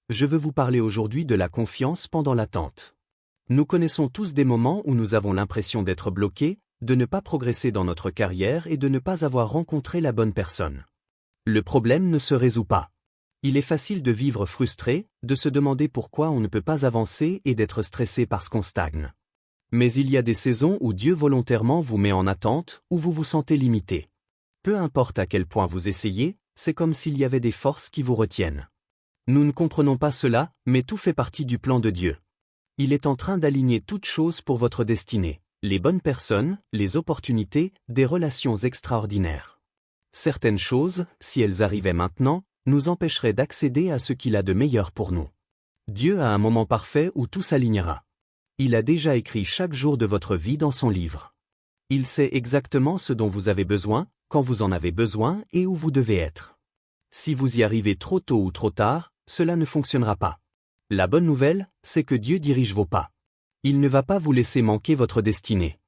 je veux vous parler aujourd'hui de la confiance pendant l'attente. Nous connaissons tous des moments où nous avons l'impression d'être bloqués, de ne pas progresser dans notre carrière et de ne pas avoir rencontré la bonne personne. Le problème ne se résout pas. Il est facile de vivre frustré, de se demander pourquoi on ne peut pas avancer et d'être stressé parce qu'on stagne. Mais il y a des saisons où Dieu volontairement vous met en attente, où vous vous sentez limité. Peu importe à quel point vous essayez, c'est comme s'il y avait des forces qui vous retiennent. Nous ne comprenons pas cela, mais tout fait partie du plan de Dieu. Il est en train d'aligner toutes choses pour votre destinée, les bonnes personnes, les opportunités, des relations extraordinaires. Certaines choses, si elles arrivaient maintenant, nous empêcheraient d'accéder à ce qu'il a de meilleur pour nous. Dieu a un moment parfait où tout s'alignera. Il a déjà écrit chaque jour de votre vie dans son livre. Il sait exactement ce dont vous avez besoin, quand vous en avez besoin et où vous devez être. Si vous y arrivez trop tôt ou trop tard, cela ne fonctionnera pas. La bonne nouvelle, c'est que Dieu dirige vos pas. Il ne va pas vous laisser manquer votre destinée.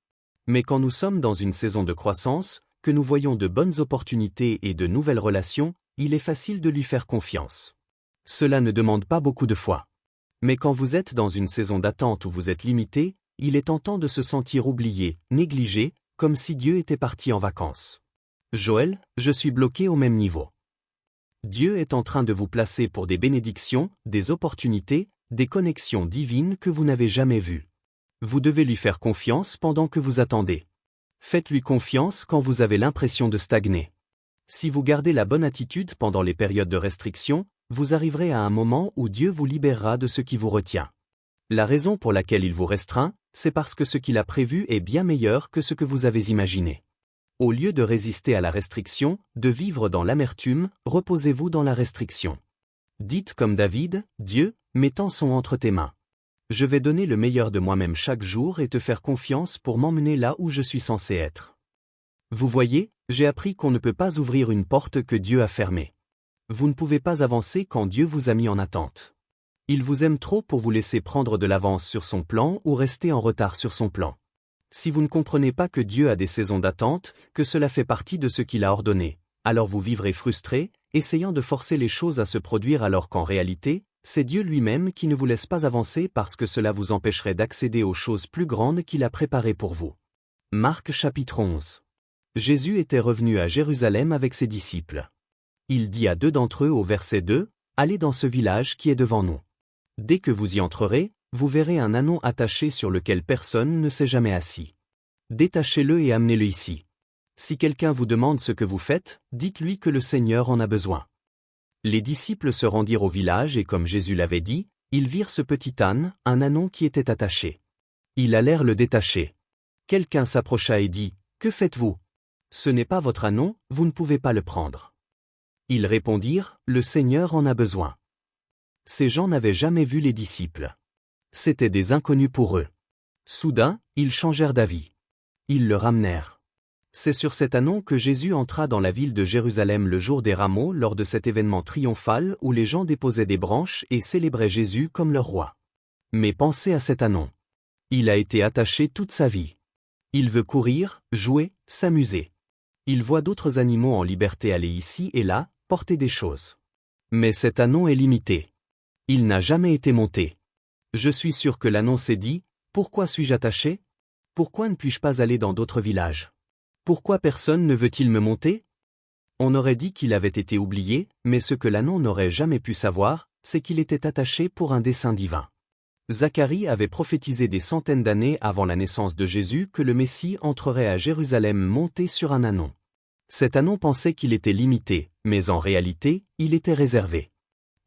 Mais quand nous sommes dans une saison de croissance, que nous voyons de bonnes opportunités et de nouvelles relations, il est facile de lui faire confiance. Cela ne demande pas beaucoup de foi. Mais quand vous êtes dans une saison d'attente où vous êtes limité, il est tentant de se sentir oublié, négligé, comme si Dieu était parti en vacances. Joël, je suis bloqué au même niveau. Dieu est en train de vous placer pour des bénédictions, des opportunités, des connexions divines que vous n'avez jamais vues. Vous devez lui faire confiance pendant que vous attendez. Faites-lui confiance quand vous avez l'impression de stagner. Si vous gardez la bonne attitude pendant les périodes de restriction, vous arriverez à un moment où Dieu vous libérera de ce qui vous retient. La raison pour laquelle il vous restreint, c'est parce que ce qu'il a prévu est bien meilleur que ce que vous avez imaginé. Au lieu de résister à la restriction, de vivre dans l'amertume, reposez-vous dans la restriction. Dites comme David, Dieu, mes temps sont entre tes mains. Je vais donner le meilleur de moi-même chaque jour et te faire confiance pour m'emmener là où je suis censé être. Vous voyez, j'ai appris qu'on ne peut pas ouvrir une porte que Dieu a fermée. Vous ne pouvez pas avancer quand Dieu vous a mis en attente. Il vous aime trop pour vous laisser prendre de l'avance sur son plan ou rester en retard sur son plan. Si vous ne comprenez pas que Dieu a des saisons d'attente, que cela fait partie de ce qu'il a ordonné, alors vous vivrez frustré, essayant de forcer les choses à se produire alors qu'en réalité, c'est Dieu lui-même qui ne vous laisse pas avancer parce que cela vous empêcherait d'accéder aux choses plus grandes qu'il a préparées pour vous. Marc chapitre 11. Jésus était revenu à Jérusalem avec ses disciples. Il dit à 2 d'entre eux au verset 2, « Allez dans ce village qui est devant nous. Dès que vous y entrerez, vous verrez un ânon attaché sur lequel personne ne s'est jamais assis. Détachez-le et amenez-le ici. Si quelqu'un vous demande ce que vous faites, dites-lui que le Seigneur en a besoin. » Les disciples se rendirent au village et comme Jésus l'avait dit, ils virent ce petit âne, un ânon qui était attaché. Ils allèrent le détacher. Quelqu'un s'approcha et dit, « Que faites-vous? Ce n'est pas votre ânon, vous ne pouvez pas le prendre. » Ils répondirent, « Le Seigneur en a besoin. » Ces gens n'avaient jamais vu les disciples. C'étaient des inconnus pour eux. Soudain, ils changèrent d'avis. Ils le ramenèrent. C'est sur cet ânon que Jésus entra dans la ville de Jérusalem le jour des rameaux lors de cet événement triomphal où les gens déposaient des branches et célébraient Jésus comme leur roi. Mais pensez à cet ânon. Il a été attaché toute sa vie. Il veut courir, jouer, s'amuser. Il voit d'autres animaux en liberté aller ici et là, porter des choses. Mais cet ânon est limité. Il n'a jamais été monté. Je suis sûr que l'ânon s'est dit, « Pourquoi suis-je attaché? Pourquoi ne puis-je pas aller dans d'autres villages? Pourquoi personne ne veut-il me monter ?» On aurait dit qu'il avait été oublié, mais ce que l'ânon n'aurait jamais pu savoir, c'est qu'il était attaché pour un dessein divin. Zacharie avait prophétisé des centaines d'années avant la naissance de Jésus que le Messie entrerait à Jérusalem monté sur un ânon. Cet ânon pensait qu'il était limité, mais en réalité, il était réservé.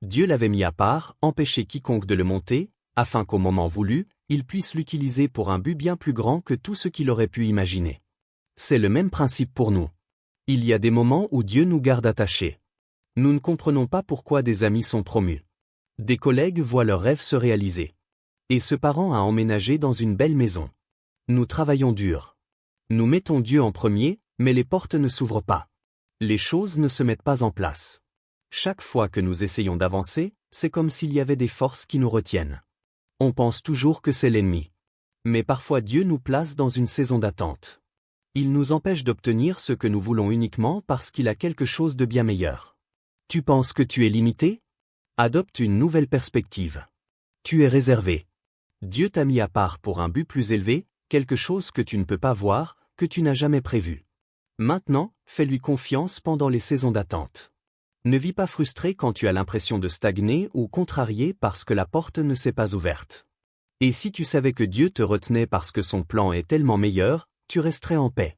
Dieu l'avait mis à part, empêché quiconque de le monter, afin qu'au moment voulu, il puisse l'utiliser pour un but bien plus grand que tout ce qu'il aurait pu imaginer. C'est le même principe pour nous. Il y a des moments où Dieu nous garde attachés. Nous ne comprenons pas pourquoi des amis sont promus. Des collègues voient leurs rêves se réaliser. Et ce parent a emménagé dans une belle maison. Nous travaillons dur. Nous mettons Dieu en premier, mais les portes ne s'ouvrent pas. Les choses ne se mettent pas en place. Chaque fois que nous essayons d'avancer, c'est comme s'il y avait des forces qui nous retiennent. On pense toujours que c'est l'ennemi. Mais parfois Dieu nous place dans une saison d'attente. Il nous empêche d'obtenir ce que nous voulons uniquement parce qu'il a quelque chose de bien meilleur. Tu penses que tu es limité? Adopte une nouvelle perspective. Tu es réservé. Dieu t'a mis à part pour un but plus élevé, quelque chose que tu ne peux pas voir, que tu n'as jamais prévu. Maintenant, fais-lui confiance pendant les saisons d'attente. Ne vis pas frustré quand tu as l'impression de stagner ou contrarié parce que la porte ne s'est pas ouverte. Et si tu savais que Dieu te retenait parce que son plan est tellement meilleur, tu resterais en paix.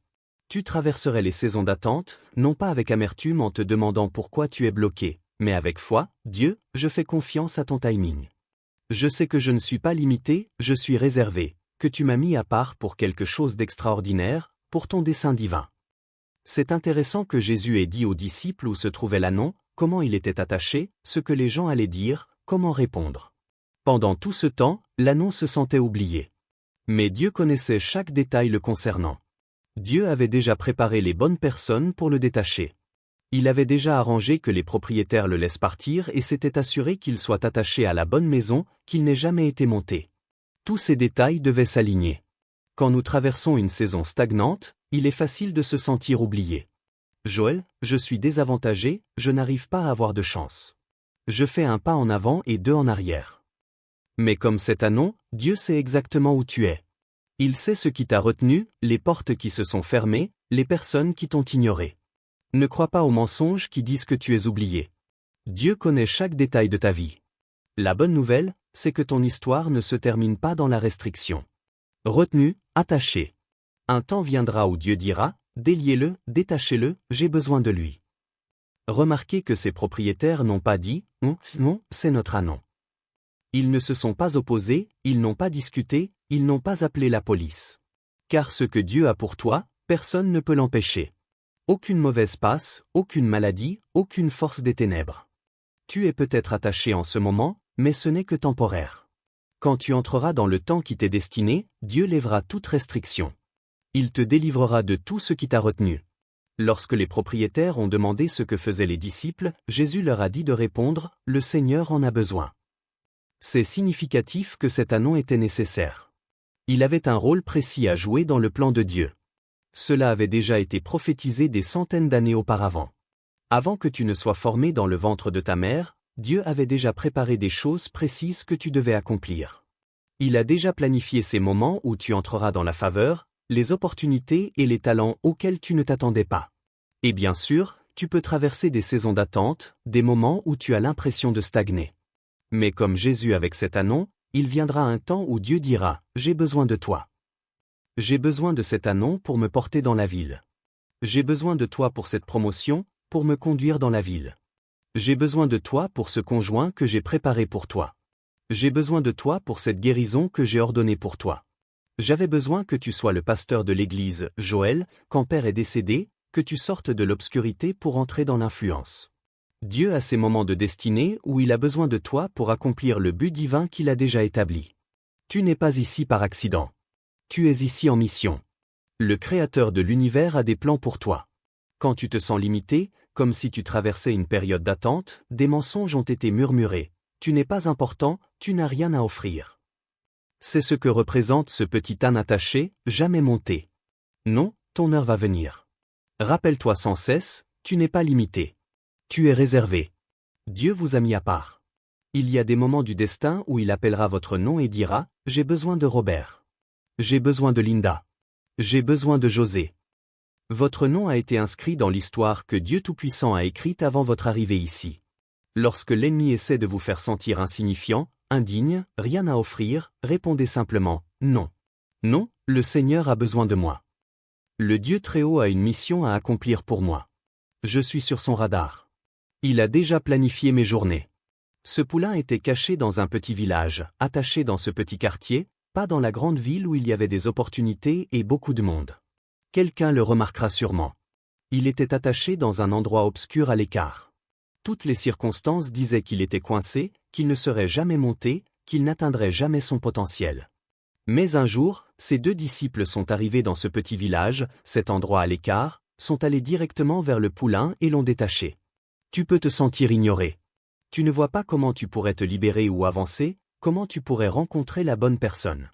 Tu traverserais les saisons d'attente, non pas avec amertume en te demandant pourquoi tu es bloqué, mais avec foi, Dieu, je fais confiance à ton timing. Je sais que je ne suis pas limité, je suis réservé, que tu m'as mis à part pour quelque chose d'extraordinaire, pour ton dessein divin. C'est intéressant que Jésus ait dit aux disciples où se trouvait l'ânon, comment il était attaché, ce que les gens allaient dire, comment répondre. Pendant tout ce temps, l'ânon se sentait oublié. Mais Dieu connaissait chaque détail le concernant. Dieu avait déjà préparé les bonnes personnes pour le détacher. Il avait déjà arrangé que les propriétaires le laissent partir et s'était assuré qu'il soit attaché à la bonne maison, qu'il n'ait jamais été monté. Tous ces détails devaient s'aligner. Quand nous traversons une saison stagnante, il est facile de se sentir oublié. Joël, je suis désavantagé, je n'arrive pas à avoir de chance. Je fais un pas en avant et deux en arrière. Mais comme cet ânon, Dieu sait exactement où tu es. Il sait ce qui t'a retenu, les portes qui se sont fermées, les personnes qui t'ont ignoré. Ne crois pas aux mensonges qui disent que tu es oublié. Dieu connaît chaque détail de ta vie. La bonne nouvelle, c'est que ton histoire ne se termine pas dans la restriction. Retenu, attaché. Un temps viendra où Dieu dira, déliez-le, détachez-le, j'ai besoin de lui. Remarquez que ses propriétaires n'ont pas dit, non, c'est notre ânon. Ils ne se sont pas opposés, ils n'ont pas discuté, ils n'ont pas appelé la police. Car ce que Dieu a pour toi, personne ne peut l'empêcher. Aucune mauvaise passe, aucune maladie, aucune force des ténèbres. Tu es peut-être attaché en ce moment, mais ce n'est que temporaire. Quand tu entreras dans le temps qui t'est destiné, Dieu lèvera toute restriction. Il te délivrera de tout ce qui t'a retenu. Lorsque les propriétaires ont demandé ce que faisaient les disciples, Jésus leur a dit de répondre, « Le Seigneur en a besoin ». C'est significatif que cet ânon était nécessaire. Il avait un rôle précis à jouer dans le plan de Dieu. Cela avait déjà été prophétisé des centaines d'années auparavant. Avant que tu ne sois formé dans le ventre de ta mère, Dieu avait déjà préparé des choses précises que tu devais accomplir. Il a déjà planifié ces moments où tu entreras dans la faveur, les opportunités et les talents auxquels tu ne t'attendais pas. Et bien sûr, tu peux traverser des saisons d'attente, des moments où tu as l'impression de stagner. Mais comme Jésus avec cet ânon, il viendra un temps où Dieu dira, « J'ai besoin de toi. J'ai besoin de cet ânon pour me porter dans la ville. J'ai besoin de toi pour cette promotion, pour me conduire dans la ville. J'ai besoin de toi pour ce conjoint que j'ai préparé pour toi. J'ai besoin de toi pour cette guérison que j'ai ordonnée pour toi. J'avais besoin que tu sois le pasteur de l'église, Joël, quand Père est décédé, que tu sortes de l'obscurité pour entrer dans l'influence. » Dieu a ces moments de destinée où il a besoin de toi pour accomplir le but divin qu'il a déjà établi. Tu n'es pas ici par accident. Tu es ici en mission. Le Créateur de l'univers a des plans pour toi. Quand tu te sens limité, comme si tu traversais une période d'attente, des mensonges ont été murmurés. Tu n'es pas important, tu n'as rien à offrir. C'est ce que représente ce petit âne attaché, jamais monté. Non, ton heure va venir. Rappelle-toi sans cesse, tu n'es pas limité. Tu es réservé. Dieu vous a mis à part. Il y a des moments du destin où il appellera votre nom et dira, « J'ai besoin de Robert. J'ai besoin de Linda. J'ai besoin de José. » Votre nom a été inscrit dans l'histoire que Dieu Tout-Puissant a écrite avant votre arrivée ici. Lorsque l'ennemi essaie de vous faire sentir insignifiant, indigne, rien à offrir, répondez simplement, « Non. Non, le Seigneur a besoin de moi. Le Dieu Très-Haut a une mission à accomplir pour moi. Je suis sur son radar. Il a déjà planifié mes journées. » Ce poulain était caché dans un petit village, attaché dans ce petit quartier, pas dans la grande ville où il y avait des opportunités et beaucoup de monde. Quelqu'un le remarquera sûrement. Il était attaché dans un endroit obscur à l'écart. Toutes les circonstances disaient qu'il était coincé, qu'il ne serait jamais monté, qu'il n'atteindrait jamais son potentiel. Mais un jour, ces deux disciples sont arrivés dans ce petit village, cet endroit à l'écart, sont allés directement vers le poulain et l'ont détaché. Tu peux te sentir ignoré. Tu ne vois pas comment tu pourrais te libérer ou avancer, comment tu pourrais rencontrer la bonne personne.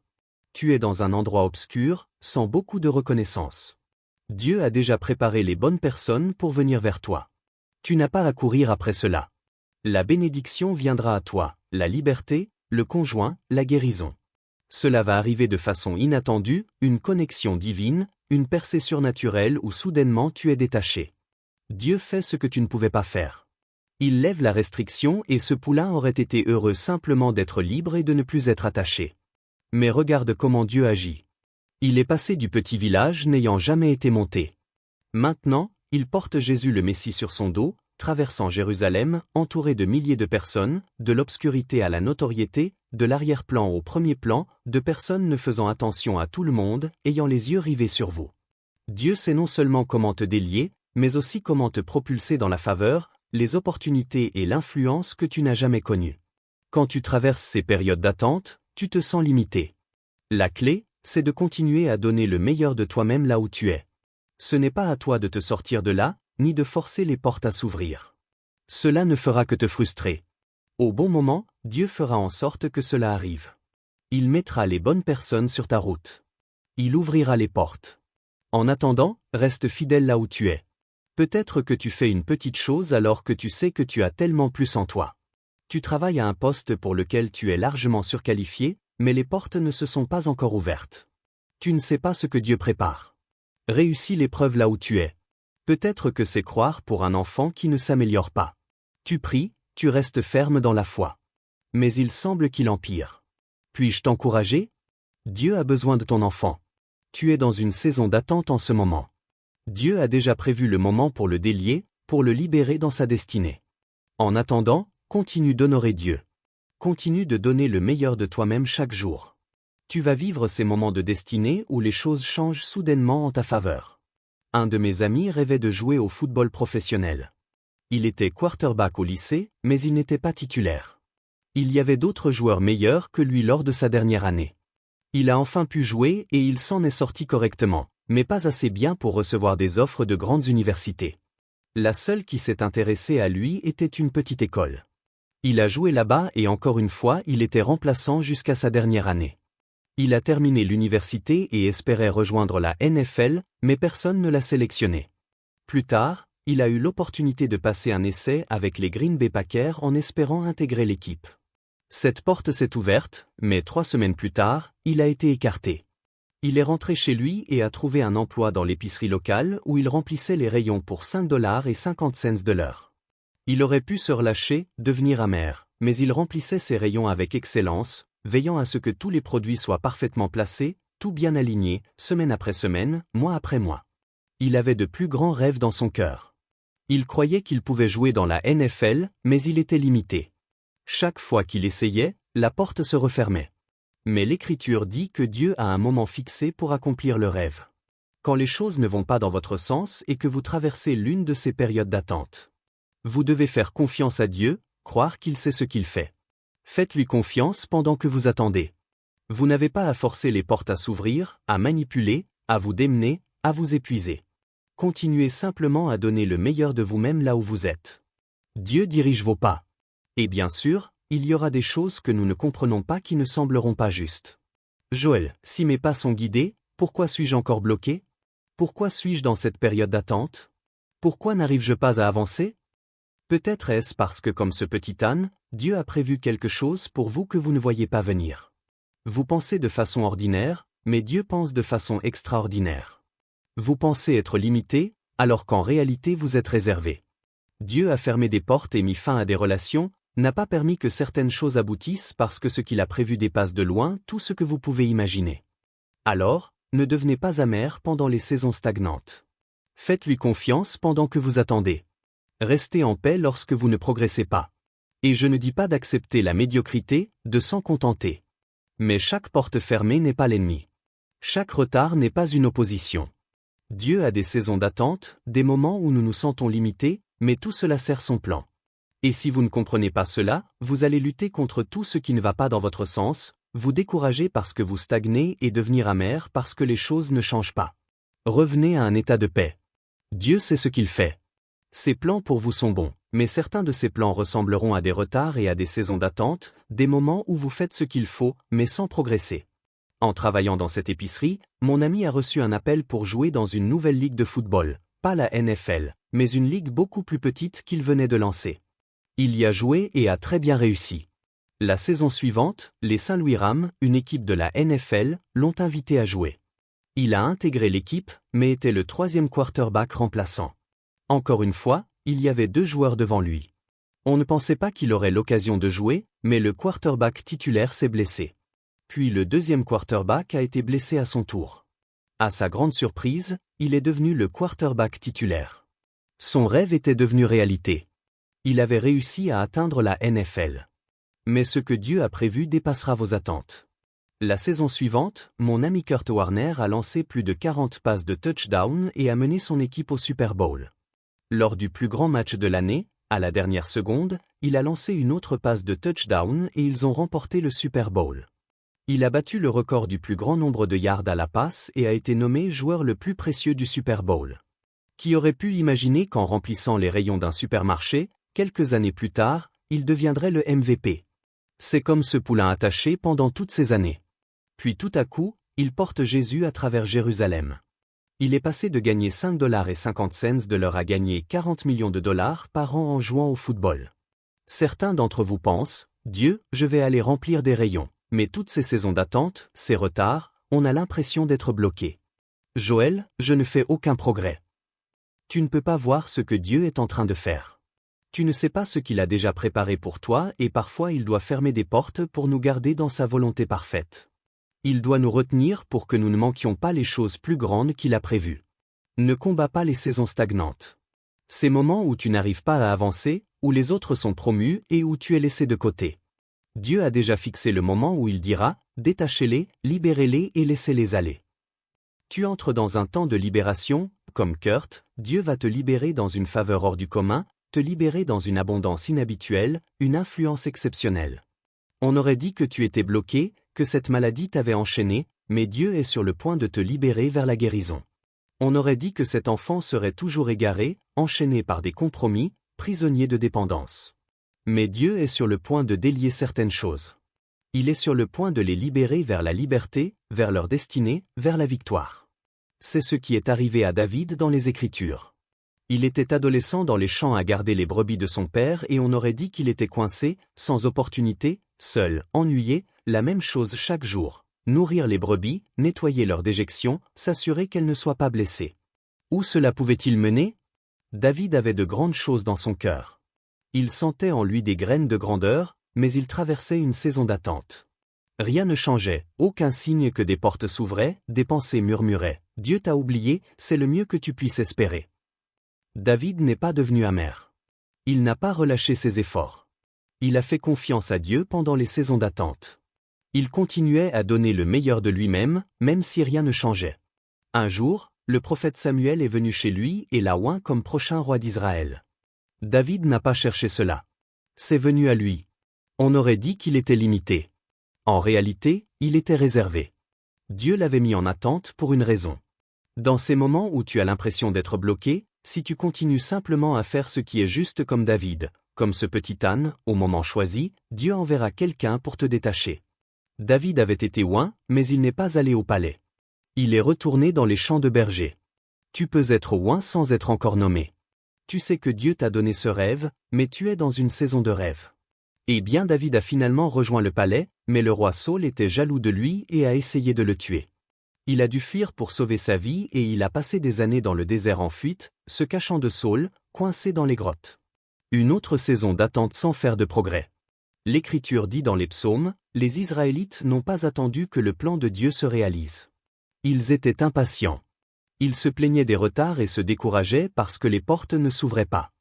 Tu es dans un endroit obscur, sans beaucoup de reconnaissance. Dieu a déjà préparé les bonnes personnes pour venir vers toi. Tu n'as pas à courir après cela. La bénédiction viendra à toi, la liberté, le conjoint, la guérison. Cela va arriver de façon inattendue, une connexion divine, une percée surnaturelle où soudainement tu es détaché. Dieu fait ce que tu ne pouvais pas faire. Il lève la restriction et ce poulain aurait été heureux simplement d'être libre et de ne plus être attaché. Mais regarde comment Dieu agit. Il est passé du petit village n'ayant jamais été monté. Maintenant, il porte Jésus le Messie sur son dos, traversant Jérusalem, entouré de milliers de personnes, de l'obscurité à la notoriété, de l'arrière-plan au premier plan, de personnes ne faisant attention à tout le monde, ayant les yeux rivés sur vous. Dieu sait non seulement comment te délier, mais aussi comment te propulser dans la faveur, les opportunités et l'influence que tu n'as jamais connues. Quand tu traverses ces périodes d'attente, tu te sens limité. La clé, c'est de continuer à donner le meilleur de toi-même là où tu es. Ce n'est pas à toi de te sortir de là, ni de forcer les portes à s'ouvrir. Cela ne fera que te frustrer. Au bon moment, Dieu fera en sorte que cela arrive. Il mettra les bonnes personnes sur ta route. Il ouvrira les portes. En attendant, reste fidèle là où tu es. Peut-être que tu fais une petite chose alors que tu sais que tu as tellement plus en toi. Tu travailles à un poste pour lequel tu es largement surqualifié, mais les portes ne se sont pas encore ouvertes. Tu ne sais pas ce que Dieu prépare. Réussis l'épreuve là où tu es. Peut-être que c'est croire pour un enfant qui ne s'améliore pas. Tu pries, tu restes ferme dans la foi. Mais il semble qu'il empire. Puis-je t'encourager? Dieu a besoin de ton enfant. Tu es dans une saison d'attente en ce moment. Dieu a déjà prévu le moment pour le délier, pour le libérer dans sa destinée. En attendant, continue d'honorer Dieu. Continue de donner le meilleur de toi-même chaque jour. Tu vas vivre ces moments de destinée où les choses changent soudainement en ta faveur. Un de mes amis rêvait de jouer au football professionnel. Il était quarterback au lycée, mais il n'était pas titulaire. Il y avait d'autres joueurs meilleurs que lui lors de sa dernière année. Il a enfin pu jouer et il s'en est sorti correctement, mais pas assez bien pour recevoir des offres de grandes universités. La seule qui s'est intéressée à lui était une petite école. Il a joué là-bas et encore une fois il était remplaçant jusqu'à sa dernière année. Il a terminé l'université et espérait rejoindre la NFL, mais personne ne l'a sélectionné. Plus tard, il a eu l'opportunité de passer un essai avec les Green Bay Packers en espérant intégrer l'équipe. Cette porte s'est ouverte, mais 3 semaines plus tard, il a été écarté. Il est rentré chez lui et a trouvé un emploi dans l'épicerie locale où il remplissait les rayons pour 5,50 $ de l'heure. Il aurait pu se relâcher, devenir amer, mais il remplissait ses rayons avec excellence, veillant à ce que tous les produits soient parfaitement placés, tout bien alignés, semaine après semaine, mois après mois. Il avait de plus grands rêves dans son cœur. Il croyait qu'il pouvait jouer dans la NFL, mais il était limité. Chaque fois qu'il essayait, la porte se refermait. Mais l'Écriture dit que Dieu a un moment fixé pour accomplir le rêve. Quand les choses ne vont pas dans votre sens et que vous traversez l'une de ces périodes d'attente, vous devez faire confiance à Dieu, croire qu'il sait ce qu'il fait. Faites-lui confiance pendant que vous attendez. Vous n'avez pas à forcer les portes à s'ouvrir, à manipuler, à vous démener, à vous épuiser. Continuez simplement à donner le meilleur de vous-même là où vous êtes. Dieu dirige vos pas. Et bien sûr, il y aura des choses que nous ne comprenons pas qui ne sembleront pas justes. Joël, si mes pas sont guidés, pourquoi suis-je encore bloqué? Pourquoi suis-je dans cette période d'attente? Pourquoi n'arrive-je pas à avancer? Peut-être est-ce parce que comme ce petit âne, Dieu a prévu quelque chose pour vous que vous ne voyez pas venir. Vous pensez de façon ordinaire, mais Dieu pense de façon extraordinaire. Vous pensez être limité, alors qu'en réalité vous êtes réservé. Dieu a fermé des portes et mis fin à des relations, n'a pas permis que certaines choses aboutissent parce que ce qu'il a prévu dépasse de loin tout ce que vous pouvez imaginer. Alors, ne devenez pas amer pendant les saisons stagnantes. Faites-lui confiance pendant que vous attendez. Restez en paix lorsque vous ne progressez pas. Et je ne dis pas d'accepter la médiocrité, de s'en contenter. Mais chaque porte fermée n'est pas l'ennemi. Chaque retard n'est pas une opposition. Dieu a des saisons d'attente, des moments où nous nous sentons limités, mais tout cela sert son plan. Et si vous ne comprenez pas cela, vous allez lutter contre tout ce qui ne va pas dans votre sens, vous décourager parce que vous stagnez et devenir amer parce que les choses ne changent pas. Revenez à un état de paix. Dieu sait ce qu'il fait. Ses plans pour vous sont bons, mais certains de ces plans ressembleront à des retards et à des saisons d'attente, des moments où vous faites ce qu'il faut, mais sans progresser. En travaillant dans cette épicerie, mon ami a reçu un appel pour jouer dans une nouvelle ligue de football, pas la NFL, mais une ligue beaucoup plus petite qu'il venait de lancer. Il y a joué et a très bien réussi. La saison suivante, les Saint Louis Rams, une équipe de la NFL, l'ont invité à jouer. Il a intégré l'équipe, mais était le 3e quarterback remplaçant. Encore une fois, il y avait 2 joueurs devant lui. On ne pensait pas qu'il aurait l'occasion de jouer, mais le quarterback titulaire s'est blessé. Puis le 2e quarterback a été blessé à son tour. À sa grande surprise, il est devenu le quarterback titulaire. Son rêve était devenu réalité. Il avait réussi à atteindre la NFL. Mais ce que Dieu a prévu dépassera vos attentes. La saison suivante, mon ami Kurt Warner a lancé plus de 40 passes de touchdown et a mené son équipe au Super Bowl. Lors du plus grand match de l'année, à la dernière seconde, il a lancé une autre passe de touchdown et ils ont remporté le Super Bowl. Il a battu le record du plus grand nombre de yards à la passe et a été nommé joueur le plus précieux du Super Bowl. Qui aurait pu imaginer qu'en remplissant les rayons d'un supermarché, quelques années plus tard, il deviendrait le MVP? C'est comme ce poulain attaché pendant toutes ces années. Puis tout à coup, il porte Jésus à travers Jérusalem. Il est passé de gagner 5,50 $ de l'heure à gagner 40 millions de dollars par an en jouant au football. Certains d'entre vous pensent, Dieu, je vais aller remplir des rayons. Mais toutes ces saisons d'attente, ces retards, on a l'impression d'être bloqué. Joël, je ne fais aucun progrès. Tu ne peux pas voir ce que Dieu est en train de faire. Tu ne sais pas ce qu'il a déjà préparé pour toi et parfois il doit fermer des portes pour nous garder dans sa volonté parfaite. Il doit nous retenir pour que nous ne manquions pas les choses plus grandes qu'il a prévues. Ne combats pas les saisons stagnantes. Ces moments où tu n'arrives pas à avancer, où les autres sont promus et où tu es laissé de côté. Dieu a déjà fixé le moment où il dira, détachez-les, libérez-les et laissez-les aller. Tu entres dans un temps de libération, comme Kurt, Dieu va te libérer dans une faveur hors du commun, te libérer dans une abondance inhabituelle, une influence exceptionnelle. On aurait dit que tu étais bloqué, que cette maladie t'avait enchaîné, mais Dieu est sur le point de te libérer vers la guérison. On aurait dit que cet enfant serait toujours égaré, enchaîné par des compromis, prisonnier de dépendance. Mais Dieu est sur le point de délier certaines choses. Il est sur le point de les libérer vers la liberté, vers leur destinée, vers la victoire. C'est ce qui est arrivé à David dans les Écritures. Il était adolescent dans les champs à garder les brebis de son père et on aurait dit qu'il était coincé, sans opportunité, seul, ennuyé, la même chose chaque jour. Nourrir les brebis, nettoyer leur déjection, s'assurer qu'elles ne soient pas blessées. Où cela pouvait-il mener? David avait de grandes choses dans son cœur. Il sentait en lui des graines de grandeur, mais il traversait une saison d'attente. Rien ne changeait, aucun signe que des portes s'ouvraient, des pensées murmuraient. Dieu t'a oublié, c'est le mieux que tu puisses espérer. David n'est pas devenu amer. Il n'a pas relâché ses efforts. Il a fait confiance à Dieu pendant les saisons d'attente. Il continuait à donner le meilleur de lui-même, même si rien ne changeait. Un jour, le prophète Samuel est venu chez lui et l'a oint comme prochain roi d'Israël. David n'a pas cherché cela. C'est venu à lui. On aurait dit qu'il était limité. En réalité, il était réservé. Dieu l'avait mis en attente pour une raison. Dans ces moments où tu as l'impression d'être bloqué, si tu continues simplement à faire ce qui est juste comme David, comme ce petit âne, au moment choisi, Dieu enverra quelqu'un pour te détacher. David avait été oint, mais il n'est pas allé au palais. Il est retourné dans les champs de berger. Tu peux être oint sans être encore nommé. Tu sais que Dieu t'a donné ce rêve, mais tu es dans une saison de rêve. Eh bien David a finalement rejoint le palais, mais le roi Saül était jaloux de lui et a essayé de le tuer. Il a dû fuir pour sauver sa vie et il a passé des années dans le désert en fuite, se cachant de Saül, coincé dans les grottes. Une autre saison d'attente sans faire de progrès. L'Écriture dit dans les psaumes, les Israélites n'ont pas attendu que le plan de Dieu se réalise. Ils étaient impatients. Ils se plaignaient des retards et se décourageaient parce que les portes ne s'ouvraient pas.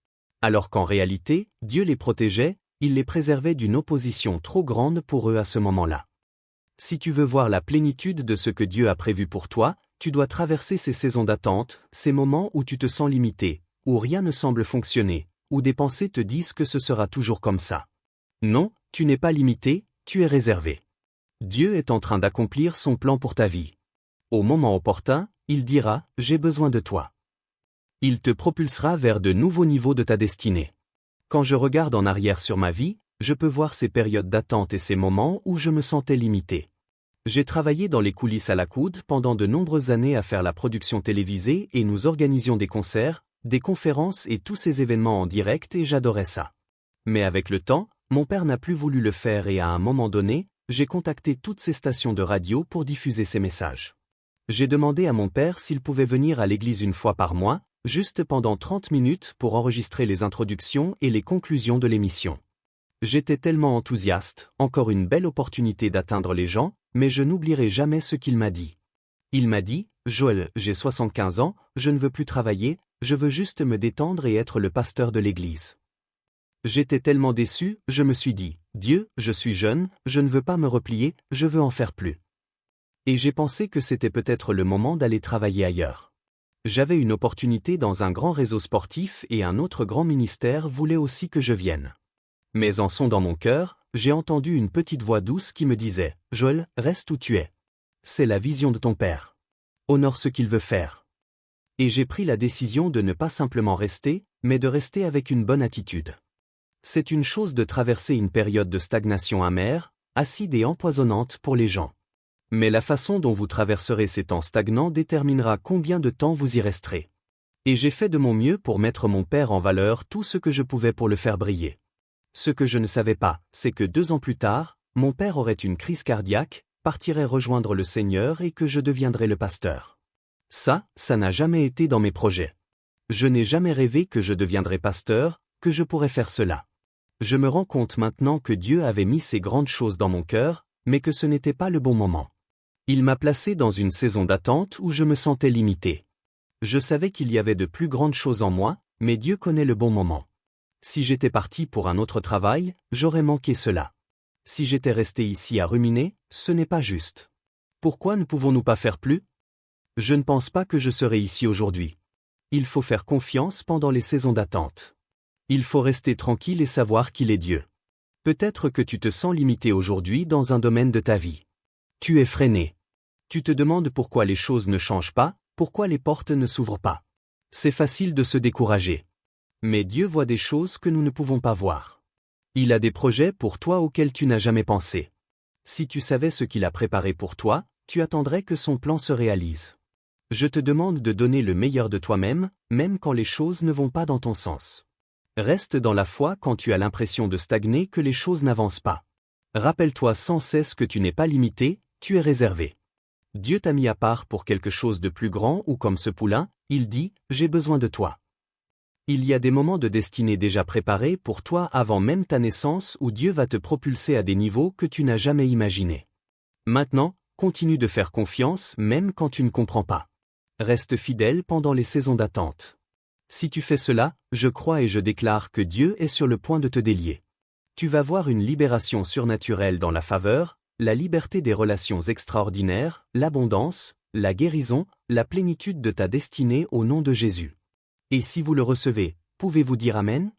Alors qu'en réalité, Dieu les protégeait, il les préservait d'une opposition trop grande pour eux à ce moment-là. Si tu veux voir la plénitude de ce que Dieu a prévu pour toi, tu dois traverser ces saisons d'attente, ces moments où tu te sens limité, où rien ne semble fonctionner, où des pensées te disent que ce sera toujours comme ça. Non, tu n'es pas limité, tu es réservé. Dieu est en train d'accomplir son plan pour ta vie. Au moment opportun, il dira « J'ai besoin de toi ». Il te propulsera vers de nouveaux niveaux de ta destinée. Quand je regarde en arrière sur ma vie, je peux voir ces périodes d'attente et ces moments où je me sentais limité. J'ai travaillé dans les coulisses à la coude pendant de nombreuses années à faire la production télévisée et nous organisions des concerts, des conférences et tous ces événements en direct et j'adorais ça. Mais avec le temps, mon père n'a plus voulu le faire et à un moment donné, j'ai contacté toutes ces stations de radio pour diffuser ces messages. J'ai demandé à mon père s'il pouvait venir à l'église une fois par mois, juste pendant 30 minutes pour enregistrer les introductions et les conclusions de l'émission. J'étais tellement enthousiaste, encore une belle opportunité d'atteindre les gens, mais je n'oublierai jamais ce qu'il m'a dit. Il m'a dit, « Joël, j'ai 75 ans, je ne veux plus travailler, je veux juste me détendre et être le pasteur de l'église. » J'étais tellement déçu, je me suis dit, « Dieu, je suis jeune, je ne veux pas me replier, je veux en faire plus. » Et j'ai pensé que c'était peut-être le moment d'aller travailler ailleurs. J'avais une opportunité dans un grand réseau sportif et un autre grand ministère voulait aussi que je vienne. Mais en sondant mon cœur, j'ai entendu une petite voix douce qui me disait, « Joël, reste où tu es. C'est la vision de ton père. Honore ce qu'il veut faire. » Et j'ai pris la décision de ne pas simplement rester, mais de rester avec une bonne attitude. C'est une chose de traverser une période de stagnation amère, acide et empoisonnante pour les gens. Mais la façon dont vous traverserez ces temps stagnants déterminera combien de temps vous y resterez. Et j'ai fait de mon mieux pour mettre mon père en valeur tout ce que je pouvais pour le faire briller. Ce que je ne savais pas, c'est que 2 ans plus tard, mon père aurait une crise cardiaque, partirait rejoindre le Seigneur et que je deviendrais le pasteur. Ça n'a jamais été dans mes projets. Je n'ai jamais rêvé que je deviendrais pasteur, que je pourrais faire cela. Je me rends compte maintenant que Dieu avait mis ces grandes choses dans mon cœur, mais que ce n'était pas le bon moment. Il m'a placé dans une saison d'attente où je me sentais limité. Je savais qu'il y avait de plus grandes choses en moi, mais Dieu connaît le bon moment. Si j'étais parti pour un autre travail, j'aurais manqué cela. Si j'étais resté ici à ruminer, ce n'est pas juste. Pourquoi ne pouvons-nous pas faire plus? Je ne pense pas que je serai ici aujourd'hui. Il faut faire confiance pendant les saisons d'attente. Il faut rester tranquille et savoir qu'il est Dieu. Peut-être que tu te sens limité aujourd'hui dans un domaine de ta vie. Tu es freiné. Tu te demandes pourquoi les choses ne changent pas, pourquoi les portes ne s'ouvrent pas. C'est facile de se décourager. Mais Dieu voit des choses que nous ne pouvons pas voir. Il a des projets pour toi auxquels tu n'as jamais pensé. Si tu savais ce qu'il a préparé pour toi, tu attendrais que son plan se réalise. Je te demande de donner le meilleur de toi-même, même quand les choses ne vont pas dans ton sens. Reste dans la foi quand tu as l'impression de stagner, que les choses n'avancent pas. Rappelle-toi sans cesse que tu n'es pas limité, tu es réservé. Dieu t'a mis à part pour quelque chose de plus grand ou comme ce poulain, il dit, « J'ai besoin de toi. » Il y a des moments de destinée déjà préparés pour toi avant même ta naissance où Dieu va te propulser à des niveaux que tu n'as jamais imaginés. Maintenant, continue de faire confiance même quand tu ne comprends pas. Reste fidèle pendant les saisons d'attente. Si tu fais cela, je crois et je déclare que Dieu est sur le point de te délier. Tu vas voir une libération surnaturelle dans la faveur, la liberté des relations extraordinaires, l'abondance, la guérison, la plénitude de ta destinée au nom de Jésus. Et si vous le recevez, pouvez-vous dire Amen?